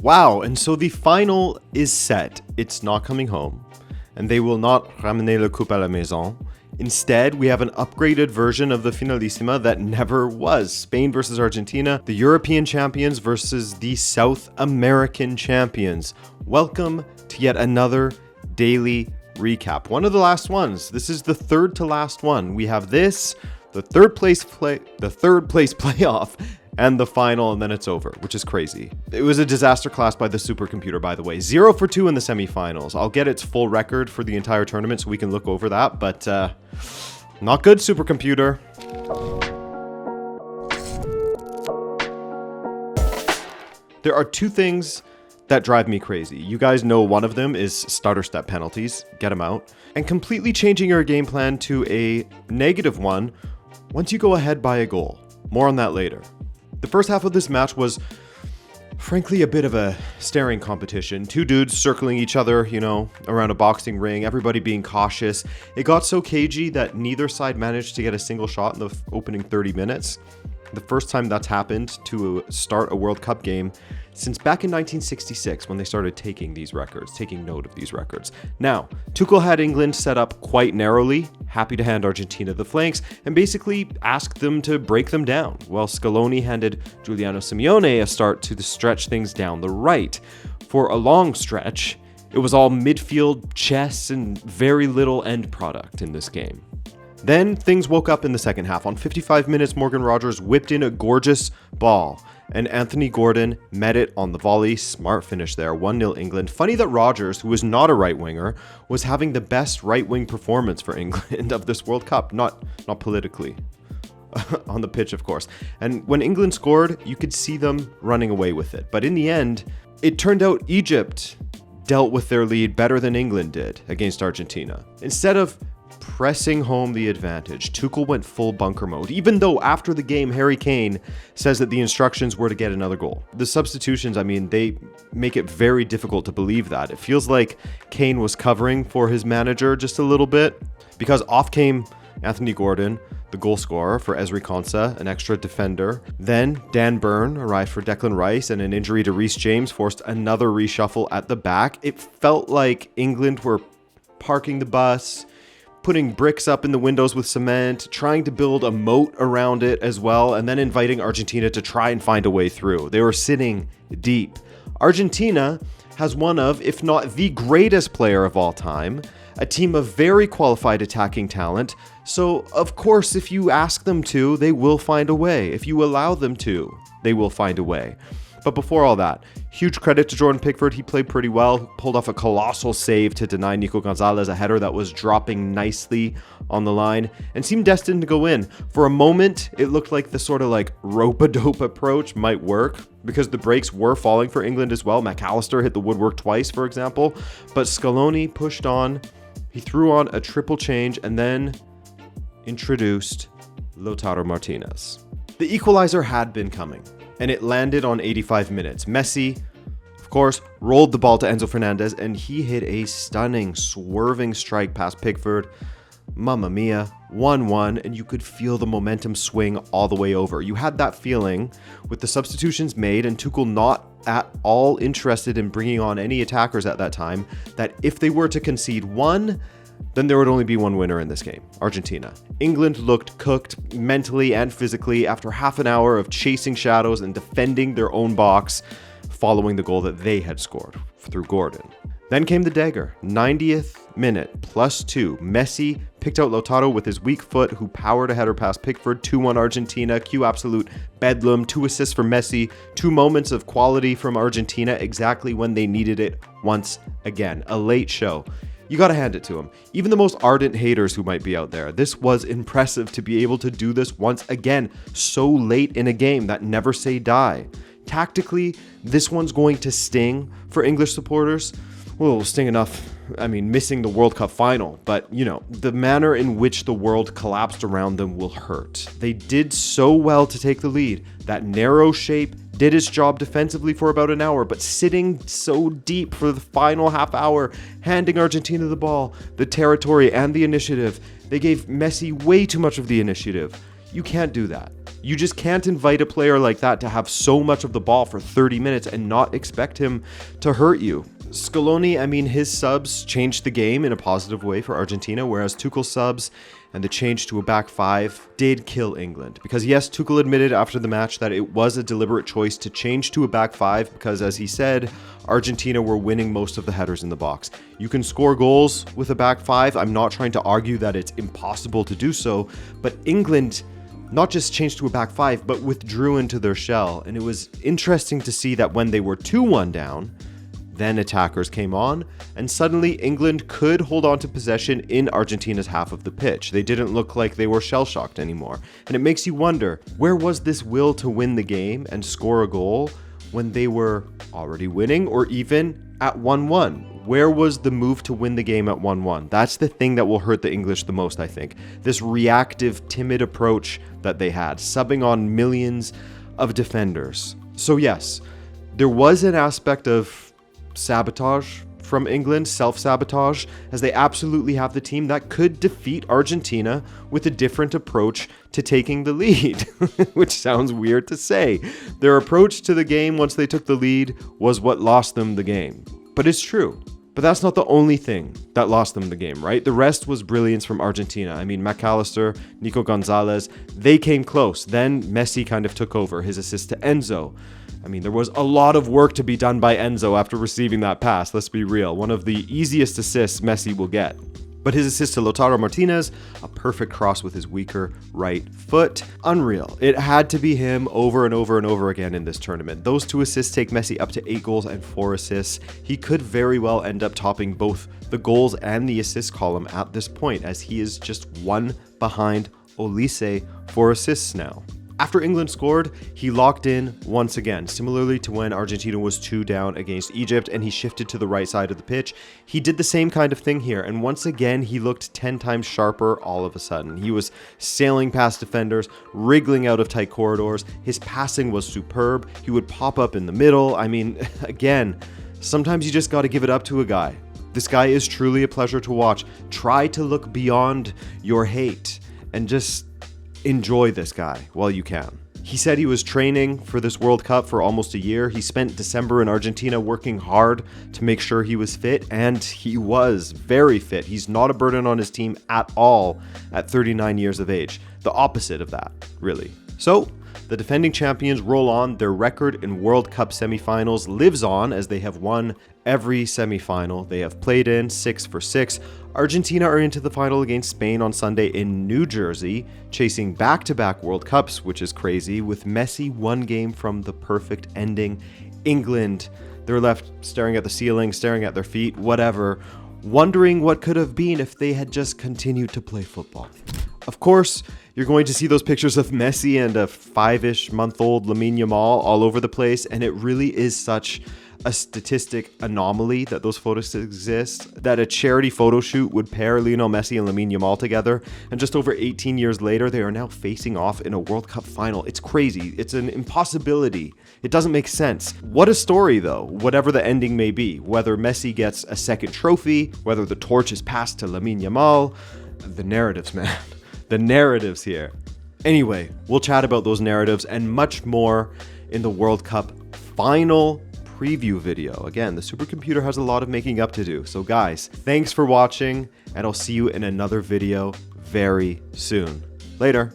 Wow, and so the final is set. It's not coming home, and they will not ramener le coupe à la maison. Instead, we have an upgraded version of the Finalissima that never was. Spain versus Argentina, the European champions versus the South American champions. Welcome to yet another daily recap. One of the last ones. This is the third to last one. We have this, the third place playoff, and the final, and then it's over, which is crazy. It was a disaster class by the supercomputer, by the way. 0 for 2 in the semifinals. I'll get its full record for the entire tournament so we can look over that, but not good, supercomputer. There are two things that drive me crazy. You guys know one of them is stutter step penalties. Get them out. And completely changing your game plan to a negative one once you go ahead by a goal. More on that later. The first half of this match was, frankly, a bit of a staring competition. Two dudes circling each other, around a boxing ring, everybody being cautious. It got so cagey that neither side managed to get a single shot in the opening 30 minutes. The first time that's happened to start a World Cup game since back in 1966 when they started taking note of these records. Now, Tuchel had England set up quite narrowly, happy to hand Argentina the flanks, and basically asked them to break them down, while Scaloni handed Giuliano Simeone a start to stretch things down the right. For a long stretch, it was all midfield chess and very little end product in this game. Then things woke up in the second half. On 55 minutes, Morgan Rogers whipped in a gorgeous ball, and Anthony Gordon met it on the volley. Smart finish there, 1-0 England. Funny that Rogers, who is not a right winger, was having the best right wing performance for England of this World Cup, not politically. On the pitch, of course. And when England scored, you could see them running away with it. But in the end, it turned out Egypt dealt with their lead better than England did against Argentina. Instead of pressing home the advantage, Tuchel went full bunker mode, even though after the game, Harry Kane says that the instructions were to get another goal. The substitutions, they make it very difficult to believe that. It feels like Kane was covering for his manager just a little bit, because off came Anthony Gordon, the goal scorer for Ezri Konsa, an extra defender. Then Dan Burn arrived for Declan Rice, and an injury to Reece James forced another reshuffle at the back. It felt like England were parking the bus, putting bricks up in the windows with cement, trying to build a moat around it as well, and then inviting Argentina to try and find a way through. They were sitting deep. Argentina has one of, if not the greatest player of all time, a team of very qualified attacking talent. So, of course, if you ask them to, they will find a way. If you allow them to, they will find a way. But before all that, huge credit to Jordan Pickford. He played pretty well, pulled off a colossal save to deny Nico Gonzalez a header that was dropping nicely on the line and seemed destined to go in. For a moment, it looked like the sort of rope-a-dope approach might work because the breaks were falling for England as well. McAllister hit the woodwork twice, for example, but Scaloni pushed on. He threw on a triple change and then introduced Lautaro Martinez. The equaliser had been coming, and it landed on 85 minutes. Messi, of course, rolled the ball to Enzo Fernandez, and he hit a stunning, swerving strike past Pickford. Mamma mia, 1-1, and you could feel the momentum swing all the way over. You had that feeling with the substitutions made and Tuchel not at all interested in bringing on any attackers at that time, that if they were to concede one, then there would only be one winner in this game, Argentina. England looked cooked mentally and physically after half an hour of chasing shadows and defending their own box following the goal that they had scored through Gordon. Then came the dagger, 90th minute, +2. Messi picked out Lautaro with his weak foot, who powered a header past Pickford. 2-1 Argentina, cue absolute bedlam. 2 assists for Messi, 2 moments of quality from Argentina exactly when they needed it once again. A late show. You gotta hand it to him. Even the most ardent haters who might be out there, this was impressive to be able to do this once again, so late in a game. That never say die. Tactically, this one's going to sting for English supporters. Well, it'll sting enough, missing the World Cup final, but, the manner in which the world collapsed around them will hurt. They did so well to take the lead. That narrow shape did its job defensively for about an hour, but sitting so deep for the final half hour, handing Argentina the ball, the territory, and the initiative, they gave Messi way too much of the initiative. You can't do that. You just can't invite a player like that to have so much of the ball for 30 minutes and not expect him to hurt you. Scaloni, I mean, his subs changed the game in a positive way for Argentina, whereas Tuchel's subs and the change to a back five did kill England. Because yes, Tuchel admitted after the match that it was a deliberate choice to change to a back five because, as he said, Argentina were winning most of the headers in the box. You can score goals with a back five. I'm not trying to argue that it's impossible to do so, but England not just changed to a back five, but withdrew into their shell. And it was interesting to see that when they were 2-1 down, then attackers came on, and suddenly England could hold on to possession in Argentina's half of the pitch. They didn't look like they were shell-shocked anymore. And it makes you wonder, where was this will to win the game and score a goal when they were already winning or even at 1-1? Where was the move to win the game at 1-1? That's the thing that will hurt the English the most, I think. This reactive, timid approach that they had, subbing on millions of defenders. So yes, there was an aspect of sabotage from England, self-sabotage, as they absolutely have the team that could defeat Argentina with a different approach to taking the lead, which sounds weird to say. Their approach to the game once they took the lead was what lost them the game. But it's true. But that's not the only thing that lost them the game, right? The rest was brilliance from Argentina. I mean, McAllister, Nico Gonzalez, they came close. Then Messi kind of took over, his assist to Enzo. I mean, there was a lot of work to be done by Enzo after receiving that pass, let's be real. One of the easiest assists Messi will get. But his assist to Lautaro Martinez, a perfect cross with his weaker right foot, unreal. It had to be him over and over and over again in this tournament. Those 2 assists take Messi up to 8 goals and 4 assists. He could very well end up topping both the goals and the assist column at this point, as he is just 1 behind Olise for assists now. After England scored, he locked in once again, similarly to when Argentina was 2 down against Egypt and he shifted to the right side of the pitch. He did the same kind of thing here, and once again, he looked 10 times sharper all of a sudden. He was sailing past defenders, wriggling out of tight corridors. His passing was superb. He would pop up in the middle. I mean, again, sometimes you just got to give it up to a guy. This guy is truly a pleasure to watch. Try to look beyond your hate and just enjoy this guy while you can. He said he was training for this World Cup for almost a year. He spent December in Argentina working hard to make sure he was fit, and he was very fit. He's not a burden on his team at all at 39 years of age. The opposite of that, really. So, the defending champions roll on. Their record in World Cup semifinals lives on as they have won every semifinal they have played in, 6 for 6. Argentina are into the final against Spain on Sunday in New Jersey, chasing back-to-back World Cups, which is crazy, with Messi 1 game from the perfect ending. England, they're left staring at the ceiling, staring at their feet, whatever, wondering what could have been if they had just continued to play football. Of course, you're going to see those pictures of Messi and a 5-ish-month-old Lamine Yamal all over the place, and it really is such a statistic anomaly that those photos exist, that a charity photo shoot would pair Lionel Messi and Lamine Yamal together, and just over 18 years later, they are now facing off in a World Cup final. It's crazy. It's an impossibility. It doesn't make sense. What a story, though, whatever the ending may be, whether Messi gets a second trophy, whether the torch is passed to Lamine Yamal. The narratives, man. The narratives here. Anyway, we'll chat about those narratives and much more in the World Cup final preview video. Again, the supercomputer has a lot of making up to do. So guys, thanks for watching, and I'll see you in another video very soon. Later.